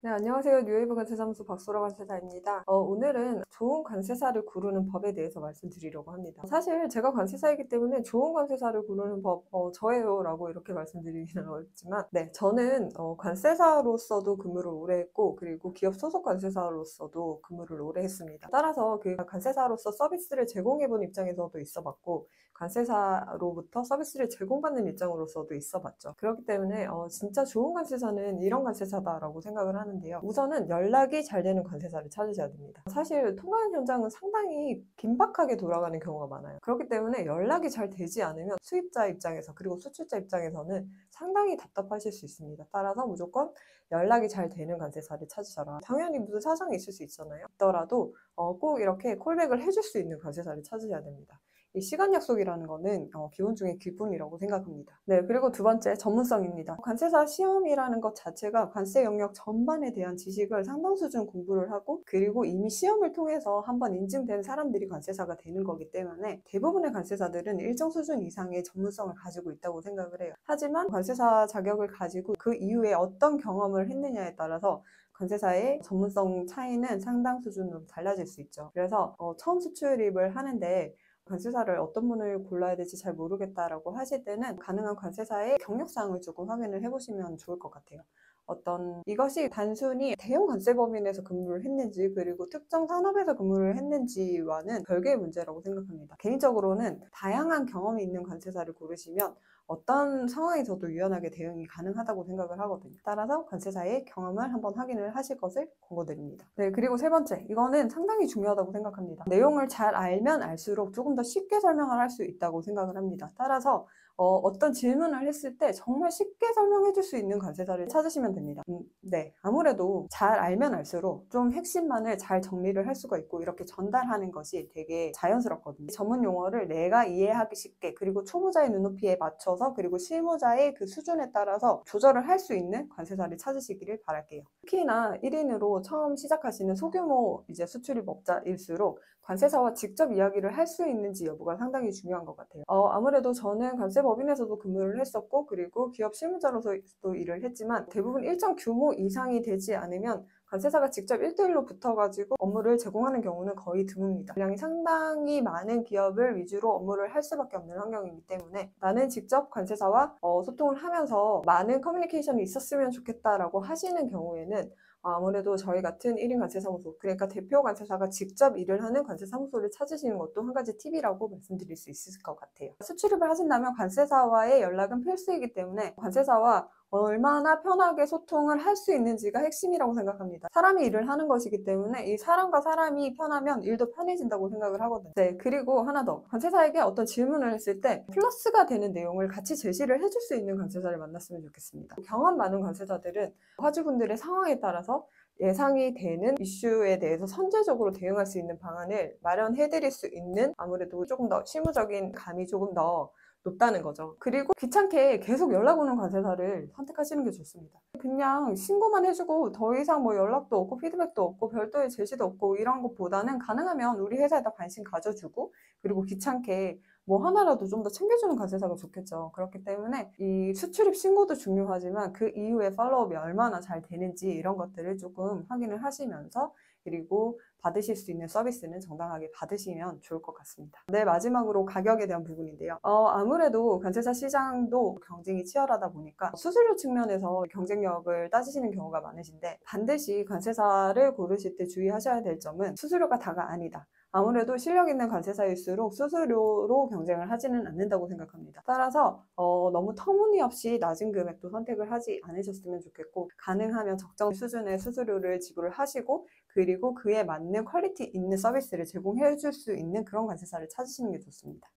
네, 안녕하세요. 뉴웨이브 관세사무소 박소라 관세사입니다. 오늘은 좋은 관세사를 고르는 법에 대해서 말씀드리려고 합니다. 사실 제가 관세사이기 때문에 좋은 관세사를 고르는 법, 저예요. 라고 이렇게 말씀드리기는 어렵지만, 네, 저는 관세사로서도 근무를 오래 했고, 그리고 기업 소속 관세사로서도 근무를 오래 했습니다. 따라서 그 관세사로서 서비스를 제공해본 입장에서도 있어 봤고, 관세사로부터 서비스를 제공받는 입장으로서도 있어 봤죠. 그렇기 때문에 진짜 좋은 관세사는 이런 관세사다라고 생각을 하는데요. 우선은 연락이 잘 되는 관세사를 찾으셔야 됩니다. 사실 통관 현장은 상당히 긴박하게 돌아가는 경우가 많아요. 그렇기 때문에 연락이 잘 되지 않으면 수입자 입장에서 그리고 수출자 입장에서는 상당히 답답하실 수 있습니다. 따라서 무조건 연락이 잘 되는 관세사를 찾으셔라. 당연히 무슨 사정이 있을 수 있잖아요. 있더라도 꼭 이렇게 콜백을 해줄 수 있는 관세사를 찾으셔야 됩니다. 이 시간 약속이라는 거는 기본 중에 기본이라고 생각합니다. 네, 그리고 두 번째, 전문성입니다. 관세사 시험이라는 것 자체가 관세 영역 전반에 대한 지식을 상당 수준 공부를 하고, 그리고 이미 시험을 통해서 한번 인증된 사람들이 관세사가 되는 거기 때문에 대부분의 관세사들은 일정 수준 이상의 전문성을 가지고 있다고 생각을 해요. 하지만 관세사 자격을 가지고 그 이후에 어떤 경험을 했느냐에 따라서 관세사의 전문성 차이는 상당 수준으로 달라질 수 있죠. 그래서 처음 수출입을 하는데 관세사를 어떤 분을 골라야 될지 잘 모르겠다라고 하실 때는 가능한 관세사의 경력사항을 조금 확인을 해보시면 좋을 것 같아요. 이것이 단순히 대형 관세법인에서 근무를 했는지 그리고 특정 산업에서 근무를 했는지와는 별개의 문제라고 생각합니다. 개인적으로는 다양한 경험이 있는 관세사를 고르시면 어떤 상황에서도 유연하게 대응이 가능하다고 생각을 하거든요. 따라서 관세사의 경험을 한번 확인을 하실 것을 권고드립니다. 네, 그리고 세 번째, 이거는 상당히 중요하다고 생각합니다. 내용을 잘 알면 알수록 조금 더 쉽게 설명을 할 수 있다고 생각을 합니다. 따라서 어떤 질문을 했을 때 정말 쉽게 설명해 줄 수 있는 관세사를 찾으시면 됩니다. 네, 아무래도 잘 알면 알수록 좀 핵심만을 잘 정리를 할 수가 있고 이렇게 전달하는 것이 되게 자연스럽거든요. 전문 용어를 내가 이해하기 쉽게, 그리고 초보자의 눈높이에 맞춰서, 그리고 실무자의 그 수준에 따라서 조절을 할 수 있는 관세사를 찾으시기를 바랄게요. 특히나 1인으로 처음 시작하시는 소규모 이제 수출입업자일수록 관세사와 직접 이야기를 할 수 있는지 여부가 상당히 중요한 것 같아요. 아무래도 저는 관세법인에서도 근무를 했었고, 그리고 기업 실무자로서도 일을 했지만 대부분 일정 규모 이상이 되지 않으면 관세사가 직접 1대1로 붙어가지고 업무를 제공하는 경우는 거의 드뭅니다. 분량이 상당히 많은 기업을 위주로 업무를 할 수밖에 없는 환경이기 때문에 나는 직접 관세사와 소통을 하면서 많은 커뮤니케이션이 있었으면 좋겠다라고 하시는 경우에는 아무래도 저희 같은 1인 관세사무소, 그러니까 대표 관세사가 직접 일을 하는 관세사무소를 찾으시는 것도 한 가지 팁이라고 말씀드릴 수 있을 것 같아요. 수출입을 하신다면 관세사와의 연락은 필수이기 때문에 관세사와 얼마나 편하게 소통을 할 수 있는지가 핵심이라고 생각합니다. 사람이 일을 하는 것이기 때문에 이 사람과 사람이 편하면 일도 편해진다고 생각을 하거든요. 네, 그리고 하나 더. 관세사에게 어떤 질문을 했을 때 플러스가 되는 내용을 같이 제시를 해줄 수 있는 관세사를 만났으면 좋겠습니다. 경험 많은 관세사들은 화주분들의 상황에 따라서 예상이 되는 이슈에 대해서 선제적으로 대응할 수 있는 방안을 마련해드릴 수 있는, 아무래도 조금 더 실무적인 감이 조금 더 높다는 거죠. 그리고 귀찮게 계속 연락 오는 관세사를 선택하시는 게 좋습니다. 그냥 신고만 해주고 더 이상 뭐 연락도 없고 피드백도 없고 별도의 제시도 없고 이런 것보다는 가능하면 우리 회사에다 관심 가져주고, 그리고 귀찮게 뭐 하나라도 좀 더 챙겨주는 관세사가 좋겠죠. 그렇기 때문에 이 수출입 신고도 중요하지만 그 이후에 팔로우업이 얼마나 잘 되는지 이런 것들을 조금 확인을 하시면서, 그리고 받으실 수 있는 서비스는 정당하게 받으시면 좋을 것 같습니다. 네, 마지막으로 가격에 대한 부분인데요. 아무래도 관세사 시장도 경쟁이 치열하다 보니까 수수료 측면에서 경쟁력을 따지시는 경우가 많으신데, 반드시 관세사를 고르실 때 주의하셔야 될 점은 수수료가 다가 아니다. 아무래도 실력 있는 관세사일수록 수수료로 경쟁을 하지는 않는다고 생각합니다. 따라서 너무 터무니없이 낮은 금액도 선택을 하지 않으셨으면 좋겠고, 가능하면 적정 수준의 수수료를 지불을 하시고, 그리고 그에 맞는 퀄리티 있는 서비스를 제공해 줄 수 있는 그런 관세사를 찾으시는 게 좋습니다.